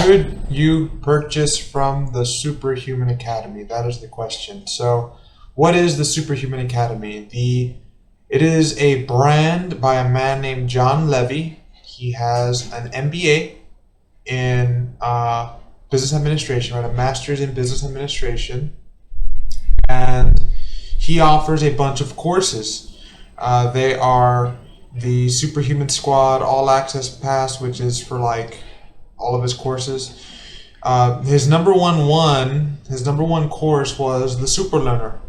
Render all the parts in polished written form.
should you purchase from the Superhuman Academy? That is the question. So, what is the Superhuman Academy? It is a brand by a man named John Levy. He has an MBA in business administration, right? A master's in business administration, and he offers a bunch of courses. They are the Superhuman Squad All Access Pass, which is for like all of his courses. His number one course was the Super Learner,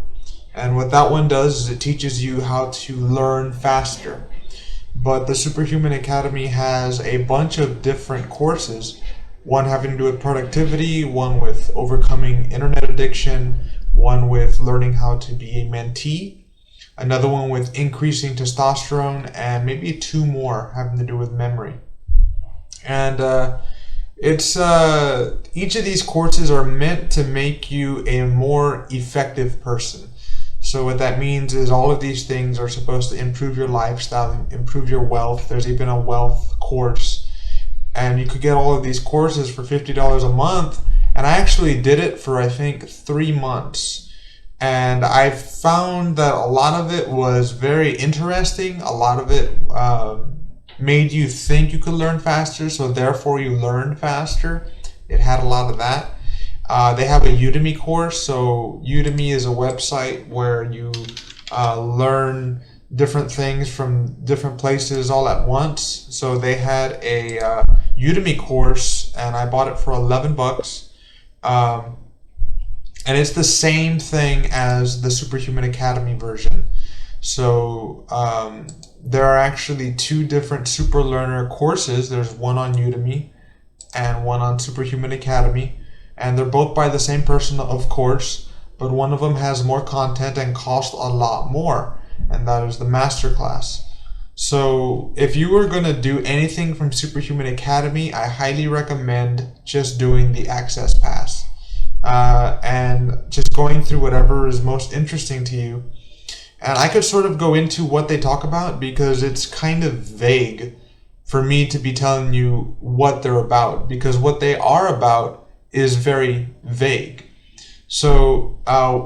and what that one does is it teaches you how to learn faster. But the Superhuman Academy has a bunch of different courses, one having to do with productivity, one with overcoming internet addiction, one with learning how to be a mentee, another one with increasing testosterone, and maybe two more having to do with memory. And it's each of these courses are meant to make you a more effective person. So what that means is all of these things are supposed to improve your lifestyle, improve your wealth. There's even a wealth course. And you could get all of these courses for $50 a month. And I actually did it for, I think, 3 months. And I found that a lot of it was very interesting. A lot of it made you think you could learn faster, so therefore you learned faster. It had a lot of that. They have a Udemy course. So Udemy is a website where you learn different things from different places all at once. So they had a Udemy course, and I bought it for $11. And it's the same thing as the Superhuman Academy version. So there are actually two different Super Learner courses. There's one on Udemy and one on Superhuman Academy. And they're both by the same person, of course, but one of them has more content and costs a lot more, and that is the masterclass. So if you were going to do anything from Superhuman Academy, I highly recommend just doing the Access Pass and just going through whatever is most interesting to you. And I could sort of go into what they talk about because it's kind of vague for me to be telling you what they're about, because what they are about is very vague. So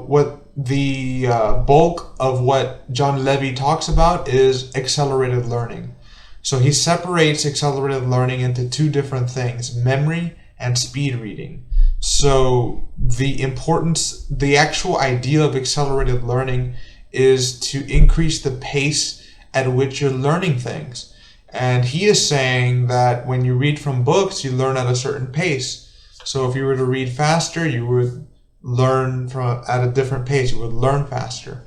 what the bulk of what John Levy talks about is accelerated learning. So he separates accelerated learning into two different things, memory and speed reading. So the actual idea of accelerated learning is to increase the pace at which you're learning things. And he is saying that when you read from books, you learn at a certain pace. So if you were to read faster, you would learn at a different pace. You would learn faster.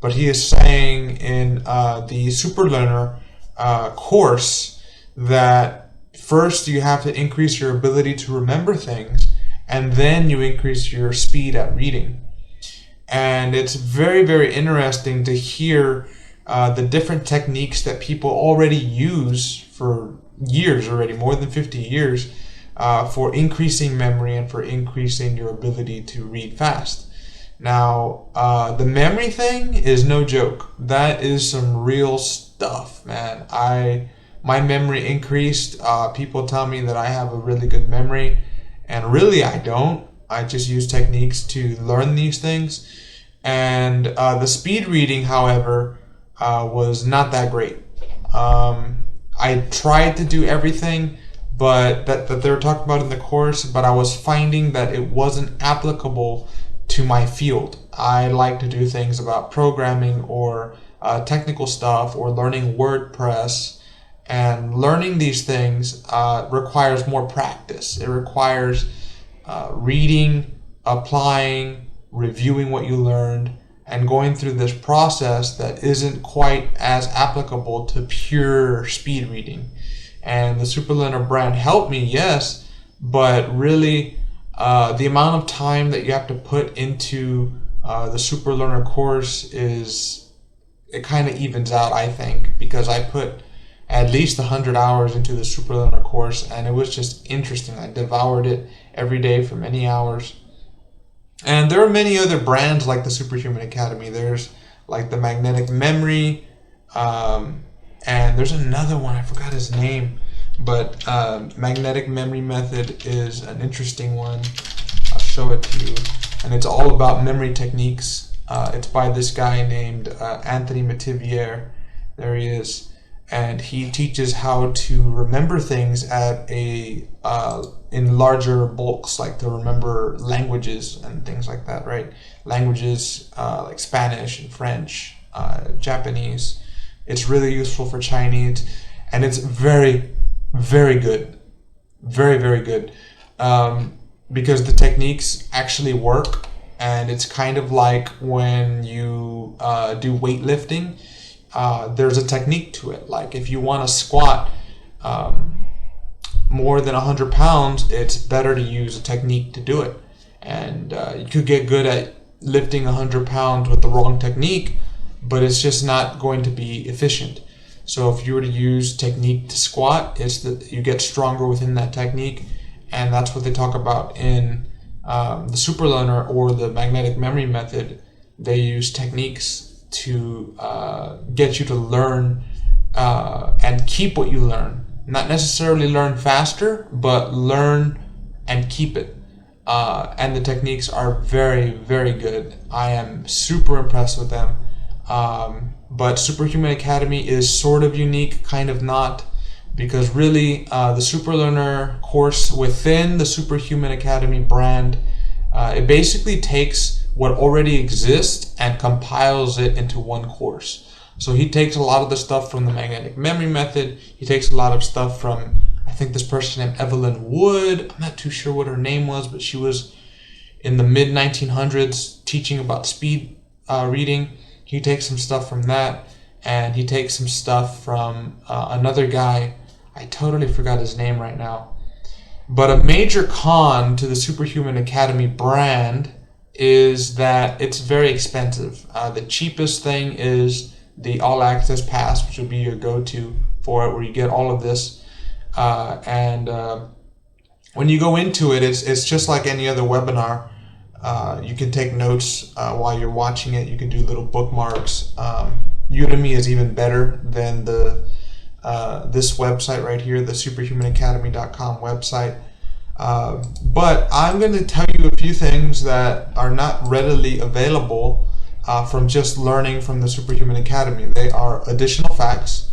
But he is saying in the Super Learner course that first you have to increase your ability to remember things, and then you increase your speed at reading. And it's very, very interesting to hear the different techniques that people already use for years already, more than 50 years, for increasing memory and for increasing your ability to read fast. Now, the memory thing is no joke. That is some real stuff, man. My memory increased. People tell me that I have a really good memory, and really I don't. I just use techniques to learn these things. And the speed reading, however, was not that great. I tried to do everything but that they were talking about in the course, but I was finding that it wasn't applicable to my field. I like to do things about programming or technical stuff or learning WordPress, and learning these things requires more practice. It requires reading, applying, reviewing what you learned, and going through this process that isn't quite as applicable to pure speed reading. And the Super Learner brand helped me, yes, but really the amount of time that you have to put into the Super Learner course it kind of evens out, I think, because I put at least 100 hours into the Super Learner course, and it was just interesting. I devoured it every day for many hours. And there are many other brands like the Superhuman Academy. There's like the Magnetic Memory, and there's another one, I forgot his name, But magnetic memory method is an interesting one. I'll show it to you. And it's all about memory techniques. It's by this guy named Anthony Metivier. There he is. And he teaches how to remember things at in larger bulks, like to remember languages and things like that, right? Languages like Spanish and French, Japanese. It's really useful for Chinese, and it's very, very good. Very, very good. Because the techniques actually work, and it's kind of like when you do weightlifting. There's a technique to it. Like if you want to squat more than 100 pounds, it's better to use a technique to do it. And you could get good at lifting 100 pounds with the wrong technique, but it's just not going to be efficient. So if you were to use technique to squat, it's that you get stronger within that technique, and that's what they talk about in the Superlearner or the magnetic memory method. They use techniques to get you to learn and keep what you learn. Not necessarily learn faster, but learn and keep it. And the techniques are very, very good. I am super impressed with them. But Superhuman Academy is sort of unique, kind of not, because really the Superlearner course within the Superhuman Academy brand, it basically takes what already exists and compiles it into one course. So he takes a lot of the stuff from the magnetic memory method. He takes a lot of stuff from, I think, this person named Evelyn Wood. I'm not too sure what her name was, but she was in the mid 1900s teaching about speed reading. He takes some stuff from that, and he takes some stuff from another guy. I totally forgot his name right now. But a major con to the Superhuman Academy brand is that it's very expensive. The cheapest thing is the All Access Pass, which would be your go-to for it, where you get all of this. And when you go into it, it's just like any other webinar. You can take notes while you're watching it. You can do little bookmarks. Udemy is even better than this website right here, the superhumanacademy.com website. But I'm going to tell you a few things that are not readily available from just learning from the Superhuman Academy. They are additional facts.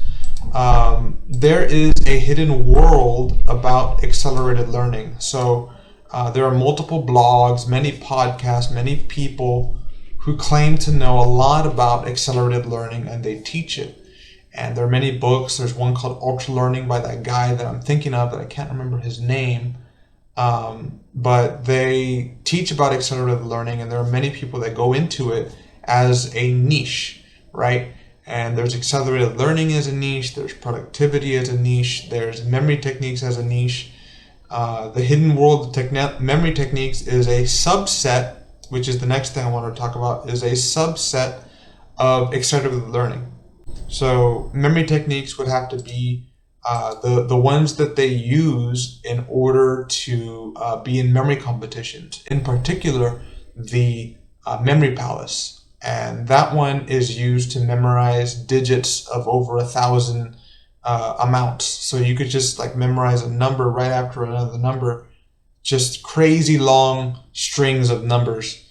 There is a hidden world about accelerated learning. So there are multiple blogs, many podcasts, many people who claim to know a lot about accelerated learning, and they teach it. And there are many books. There's one called Ultra Learning by that guy that I'm thinking of, that I can't remember his name. But they teach about accelerated learning, and there are many people that go into it as a niche, right? And there's accelerated learning as a niche, there's productivity as a niche, there's memory techniques as a niche. The hidden world of memory techniques is a subset, which is the next thing I want to talk about, is a subset of accelerated learning. So memory techniques would have to be the ones that they use in order to be in memory competitions. In particular, the Memory Palace. And that one is used to memorize digits of over 1,000 amounts. So you could just like memorize a number right after another number, just crazy long strings of numbers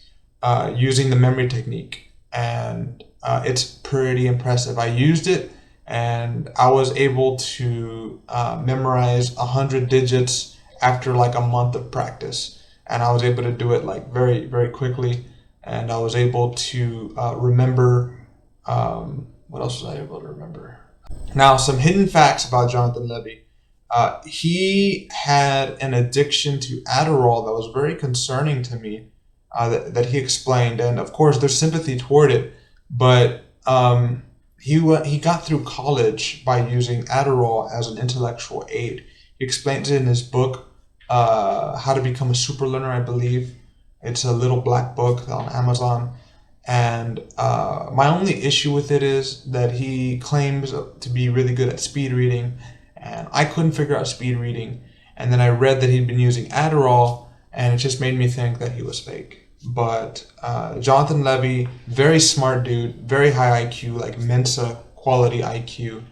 using the memory technique. And it's pretty impressive. I used it, and I was able to memorize 100 digits after like a month of practice. And I was able to do it like very, very quickly. And I was able to remember, what else was I able to remember? Now, some hidden facts about Jonathan Levy. He had an addiction to Adderall that was very concerning to me, that he explained. And of course, there's sympathy toward it, but he got through college by using Adderall as an intellectual aid. He explains it in his book, How to Become a Superlearner, I believe. It's a little black book on Amazon. And my only issue with it is that he claims to be really good at speed reading, and I couldn't figure out speed reading. And then I read that he'd been using Adderall, and it just made me think that he was fake. But Jonathan Levy, very smart dude, very high IQ, like Mensa quality IQ,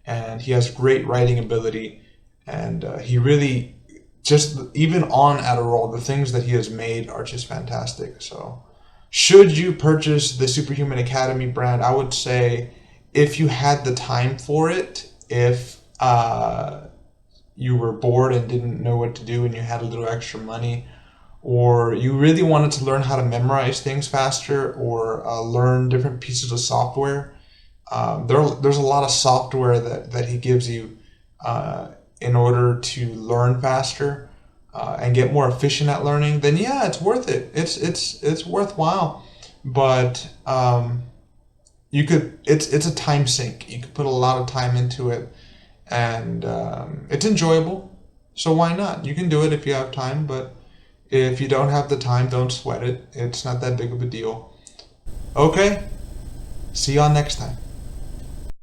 and he has great writing ability. And he really, just even on Adderall, the things that he has made are just fantastic. So should you purchase the Superhuman Academy brand? I would say if you had the time for it, if you were bored and didn't know what to do and you had a little extra money, or you really wanted to learn how to memorize things faster, or learn different pieces of software, there's a lot of software that he gives you in order to learn faster and get more efficient at learning, then yeah, it's worth it. It's worthwhile. But it's a time sink. You could put a lot of time into it, and it's enjoyable. So why not? You can do it if you have time, but if you don't have the time, don't sweat it. It's not that big of a deal. Okay, see y'all next time.